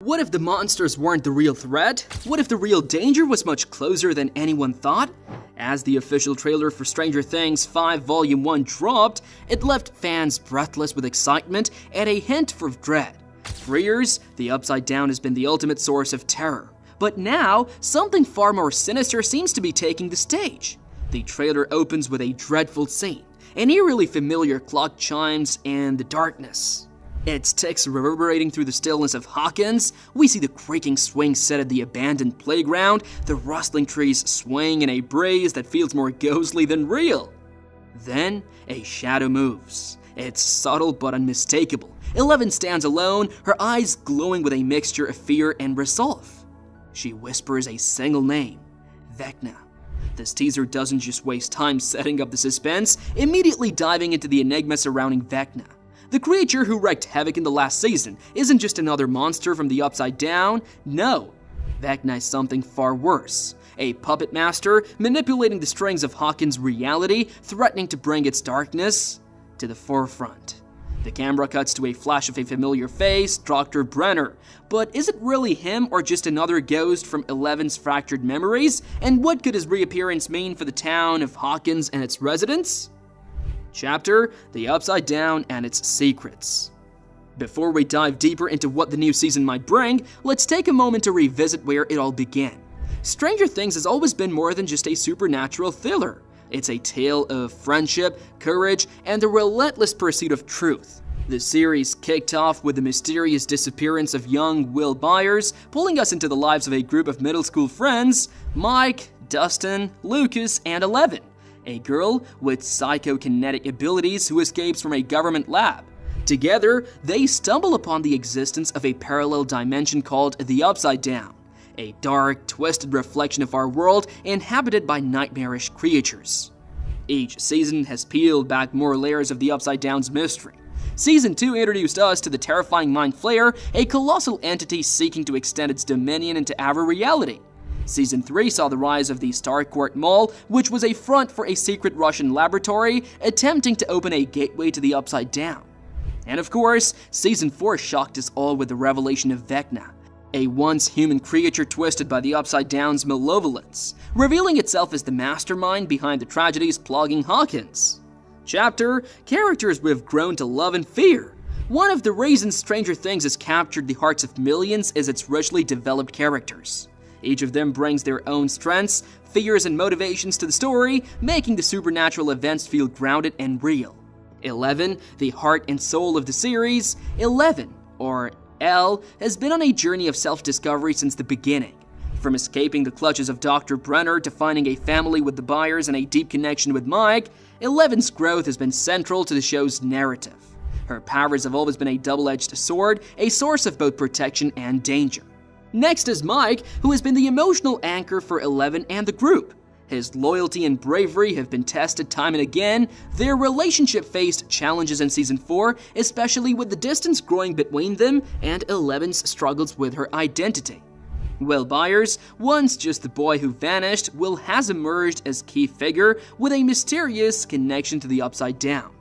What if the monsters weren't the real threat? What if the real danger was much closer than anyone thought? As the official trailer for Stranger Things 5 Volume 1 dropped, it left fans breathless with excitement and a hint of dread. For years, the Upside Down has been the ultimate source of terror. But now, something far more sinister seems to be taking the stage. The trailer opens with a dreadful scene, an eerily familiar clock chimes and the darkness. Its ticks reverberating through the stillness of Hawkins. We see the creaking swing set at the abandoned playground, the rustling trees swaying in a breeze that feels more ghostly than real. Then, a shadow moves. It's subtle but unmistakable. Eleven stands alone, her eyes glowing with a mixture of fear and resolve. She whispers a single name, Vecna. This teaser doesn't just waste time setting up the suspense, immediately diving into the enigma surrounding Vecna. The creature who wreaked havoc in the last season isn't just another monster from the Upside Down. No, Vecna is something far worse. A puppet master manipulating the strings of Hawkins' reality, threatening to bring its darkness to the forefront. The camera cuts to a flash of a familiar face, Dr. Brenner. But is it really him or just another ghost from Eleven's fractured memories? And what could his reappearance mean for the town of Hawkins and its residents? Chapter: The Upside Down and Its Secrets. Before we dive deeper into what the new season might bring, let's take a moment to revisit where it all began. Stranger Things has always been more than just a supernatural thriller. It's a tale of friendship, courage, and the relentless pursuit of truth. The series kicked off with the mysterious disappearance of young Will Byers, pulling us into the lives of a group of middle school friends, Mike, Dustin, Lucas, and Eleven, a girl with psychokinetic abilities who escapes from a government lab. Together, they stumble upon the existence of a parallel dimension called the Upside Down, a dark, twisted reflection of our world inhabited by nightmarish creatures. Each season has peeled back more layers of the Upside Down's mystery. Season 2 introduced us to the terrifying Mind Flayer, a colossal entity seeking to extend its dominion into our reality. Season 3 saw the rise of the Starcourt Mall, which was a front for a secret Russian laboratory attempting to open a gateway to the Upside Down. And of course, Season 4 shocked us all with the revelation of Vecna, a once human creature twisted by the Upside Down's malevolence, revealing itself as the mastermind behind the tragedies plaguing Hawkins. Chapter: Characters we've grown to love and fear. One of the reasons Stranger Things has captured the hearts of millions is its richly developed characters. Each of them brings their own strengths, fears, and motivations to the story, making the supernatural events feel grounded and real. Eleven, the heart and soul of the series. Eleven, or Elle, has been on a journey of self-discovery since the beginning. From escaping the clutches of Dr. Brenner to finding a family with the Byers and a deep connection with Mike, Eleven's growth has been central to the show's narrative. Her powers have always been a double-edged sword, a source of both protection and danger. Next is Mike, who has been the emotional anchor for Eleven and the group. His loyalty and bravery have been tested time and again. Their relationship faced challenges in Season 4, especially with the distance growing between them and Eleven's struggles with her identity. Will Byers, once just the boy who vanished, Will has emerged as key figure with a mysterious connection to the Upside Down.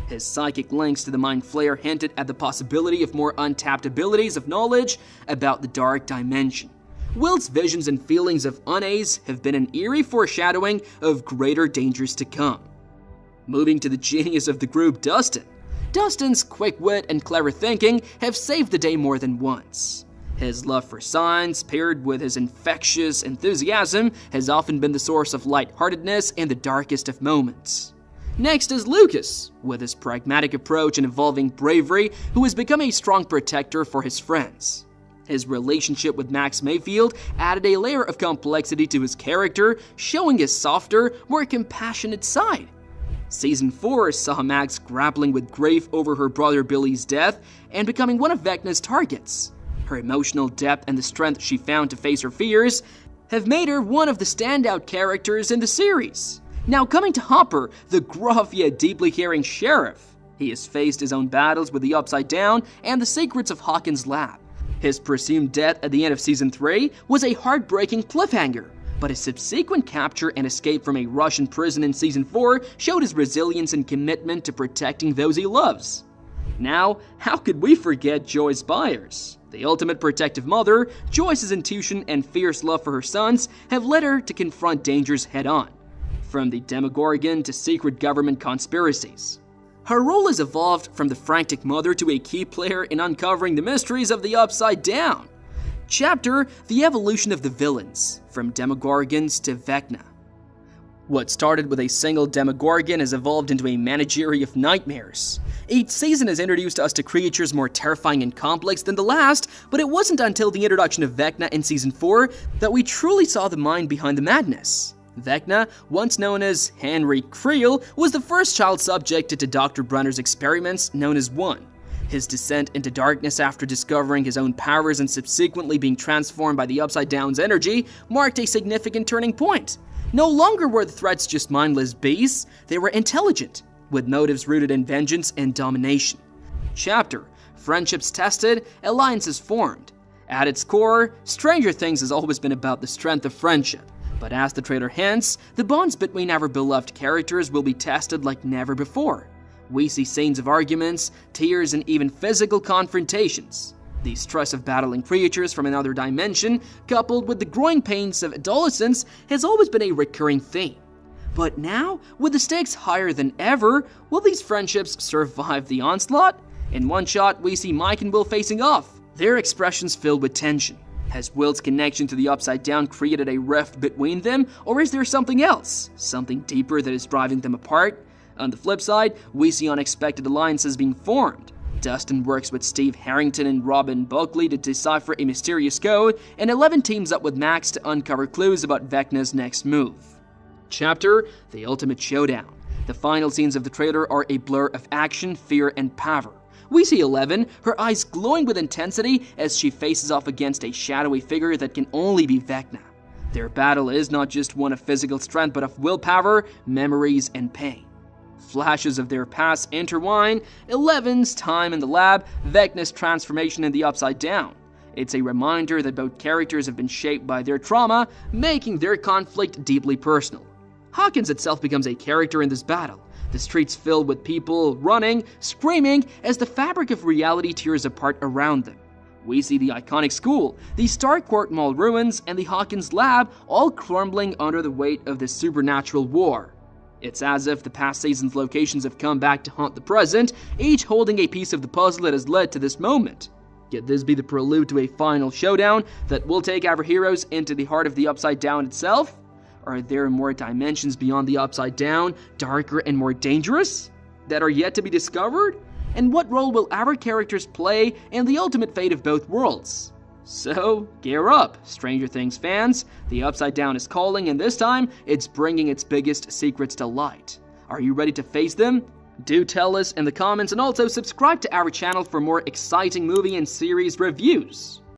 His psychic links to the Mind Flayer hinted at the possibility of more untapped abilities of knowledge about the dark dimension. Will's visions and feelings of unease have been an eerie foreshadowing of greater dangers to come. Moving to the genius of the group, Dustin. Dustin's quick wit and clever thinking have saved the day more than once. His love for science, paired with his infectious enthusiasm, has often been the source of lightheartedness in the darkest of moments. Next is Lucas, with his pragmatic approach and evolving bravery, who has become a strong protector for his friends. His relationship with Max Mayfield added a layer of complexity to his character, showing his softer, more compassionate side. Season 4 saw Max grappling with grief over her brother Billy's death and becoming one of Vecna's targets. Her emotional depth and the strength she found to face her fears have made her one of the standout characters in the series. Now coming to Hopper, the gruff yet deeply caring sheriff. He has faced his own battles with the Upside Down and the secrets of Hawkins' lab. His presumed death at the end of Season 3 was a heartbreaking cliffhanger, but his subsequent capture and escape from a Russian prison in Season 4 showed his resilience and commitment to protecting those he loves. Now, how could we forget Joyce Byers? The ultimate protective mother, Joyce's intuition and fierce love for her sons have led her to confront dangers head-on, from the Demogorgon to secret government conspiracies. Her role has evolved from the frantic mother to a key player in uncovering the mysteries of the Upside Down. Chapter: The Evolution of the Villains, from Demogorgons to Vecna. What started with a single Demogorgon has evolved into a menagerie of nightmares. Each season has introduced us to creatures more terrifying and complex than the last, but it wasn't until the introduction of Vecna in Season 4 that we truly saw the mind behind the madness. Vecna, once known as Henry Creel, was the first child subjected to Dr. Brenner's experiments known as One. His descent into darkness after discovering his own powers and subsequently being transformed by the Upside Down's energy marked a significant turning point. No longer were the threats just mindless beasts, they were intelligent, with motives rooted in vengeance and domination. Chapter: Friendships Tested, Alliances Formed. At its core, Stranger Things has always been about the strength of friendship. But as the trailer hints, the bonds between our beloved characters will be tested like never before. We see scenes of arguments, tears, and even physical confrontations. The stress of battling creatures from another dimension, coupled with the growing pains of adolescence, has always been a recurring theme. But now, with the stakes higher than ever, will these friendships survive the onslaught? In one shot, we see Mike and Will facing off, their expressions filled with tension. Has Will's connection to the Upside Down created a rift between them, or is there something else? Something deeper that is driving them apart? On the flip side, we see unexpected alliances being formed. Dustin works with Steve Harrington and Robin Buckley to decipher a mysterious code, and Eleven teams up with Max to uncover clues about Vecna's next move. Chapter: The Ultimate Showdown. The final scenes of the trailer are a blur of action, fear, and power. We see Eleven, her eyes glowing with intensity as she faces off against a shadowy figure that can only be Vecna. Their battle is not just one of physical strength, but of willpower, memories, and pain. Flashes of their past intertwine: Eleven's time in the lab, Vecna's transformation in the Upside Down. It's a reminder that both characters have been shaped by their trauma, making their conflict deeply personal. Hawkins itself becomes a character in this battle, the streets filled with people running, screaming as the fabric of reality tears apart around them. We see the iconic school, the Starcourt Mall ruins, and the Hawkins lab all crumbling under the weight of this supernatural war. It's as if the past season's locations have come back to haunt the present, each holding a piece of the puzzle that has led to this moment. Could this be the prelude to a final showdown that will take our heroes into the heart of the Upside Down itself? Are there more dimensions beyond the Upside Down, darker and more dangerous, that are yet to be discovered? And what role will our characters play in the ultimate fate of both worlds? So, gear up, Stranger Things fans. The Upside Down is calling, and this time, it's bringing its biggest secrets to light. Are you ready to face them? Do tell us in the comments, and also subscribe to our channel for more exciting movie and series reviews.